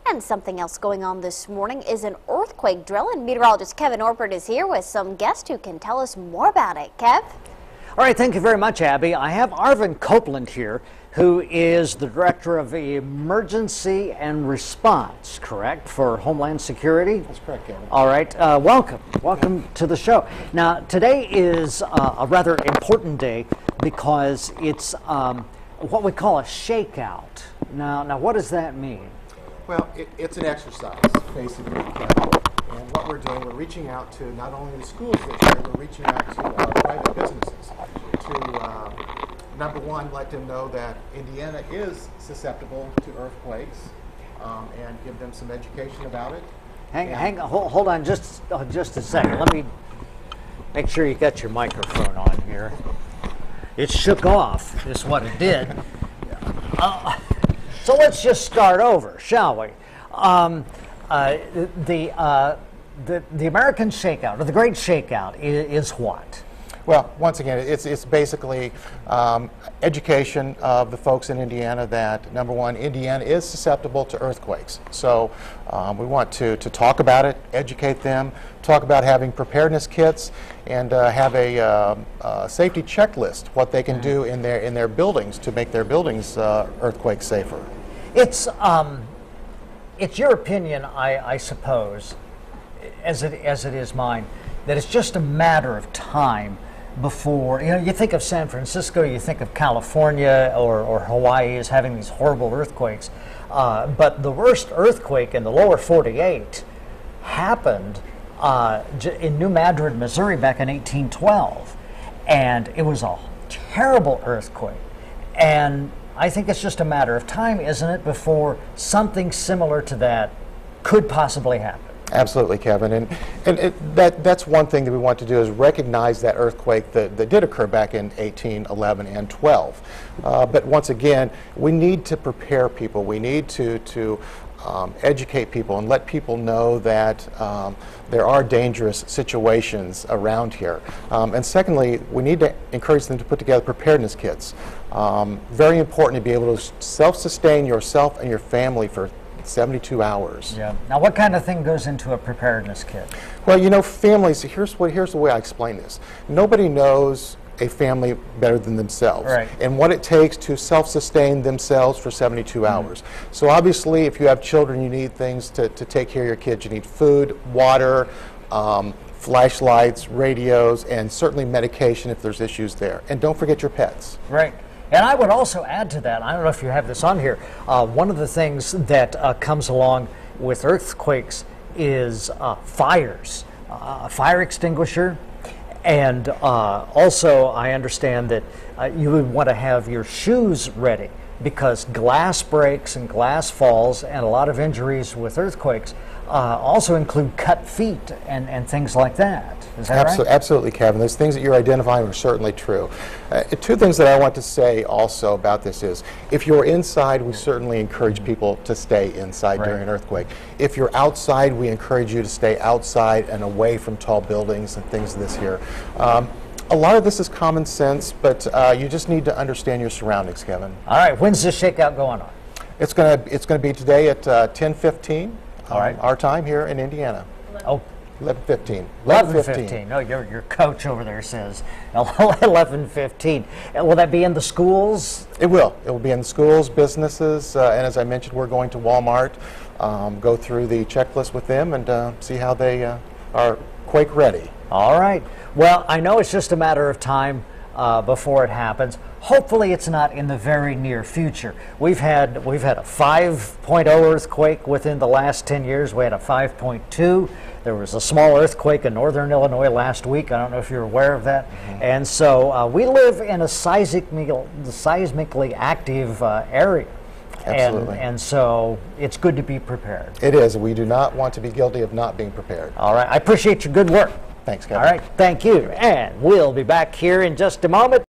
And something else going on this morning is an earthquake drill, and meteorologist Kevin Orpert is here with some guests who can tell us more about it. Kev? All right, thank you very much, Abby. I have Arvin Copeland here, who is the Director of Emergency and Response, correct, for Homeland Security? That's correct, Kevin. All right, welcome to the show. Now, today is a rather important day because it's what we call a shakeout. Now, what does that mean? Well, it's an exercise, basically, Kevin. And what we're doing, we're reaching out to not only the schools this year, we're reaching out to private businesses to, number one, let them know that Indiana is susceptible to earthquakes and give them some education about it. Hold on just a second. Let me make sure you got your microphone on here. It shook off, is what it did. So let's just start over, shall we? The American shakeout, or the Great Shakeout, is what? Well, once again, it's basically education of the folks in Indiana that, number one, Indiana is susceptible to earthquakes. So we want to talk about it, educate them, talk about having preparedness kits, and have a safety checklist, what they can do in their buildings to make their buildings earthquake safer. It's your opinion, I suppose, as it is mine, that it's just a matter of time before, you think of San Francisco, you think of California or Hawaii as having these horrible earthquakes, but the worst earthquake in the lower 48 happened in New Madrid, Missouri back in 1812, and it was a terrible earthquake. And I think it's just a matter of time, isn't it, before something similar to that could possibly happen? Absolutely, Kevin, and that's one thing that we want to do is recognize that earthquake that did occur back in 1811 and 12. But once again, we need to prepare people. We need to educate people and let people know that there are dangerous situations around here. And secondly, we need to encourage them to put together preparedness kits. Very important to be able to self-sustain yourself and your family for 72 hours. Yeah. Now, what kind of thing goes into a preparedness kit? Well, families, here's the way I explain this. Nobody knows a family better than themselves, right, and what it takes to self-sustain themselves for 72 hours. So obviously, if you have children, you need things to take care of your kids. You need food, water, flashlights, radios, and certainly medication if there's issues there. And don't forget your pets. Right. And I would also add to that, I don't know if you have this on here, one of the things that comes along with earthquakes is fires, a fire extinguisher, and also I understand that you would want to have your shoes ready because glass breaks and glass falls and a lot of injuries with earthquakes also include cut feet and things like that. Is that right? Absolutely, Kevin. Those things that you're identifying are certainly true. Two things that I want to say also about this is, if you're inside, we certainly encourage people to stay inside during an earthquake. If you're outside, we encourage you to stay outside and away from tall buildings and things of this here. A lot of this is common sense, but you just need to understand your surroundings, Kevin. All right. When's this shakeout going on? It's gonna be today at 10:15. All right. Our time here in Indiana. Oh. 11:15. 11:15. No, your coach over there says 11:15. Will that be in the schools? It will. It will be in the schools, businesses, and as I mentioned, we're going to Walmart, go through the checklist with them and see how they are quake ready. All right. Well, I know it's just a matter of time before it happens. Hopefully it's not in the very near future. We've had a 5.0 earthquake within the last 10 years. We had a 5.2. There was a small earthquake in northern Illinois last week. I don't know if you're aware of that. And so we live in a seismically active area. Absolutely. And so it's good to be prepared. It is. We do not want to be guilty of not being prepared. All right. I appreciate your good work. Thanks, Kevin. All right. Thank you. And we'll be back here in just a moment.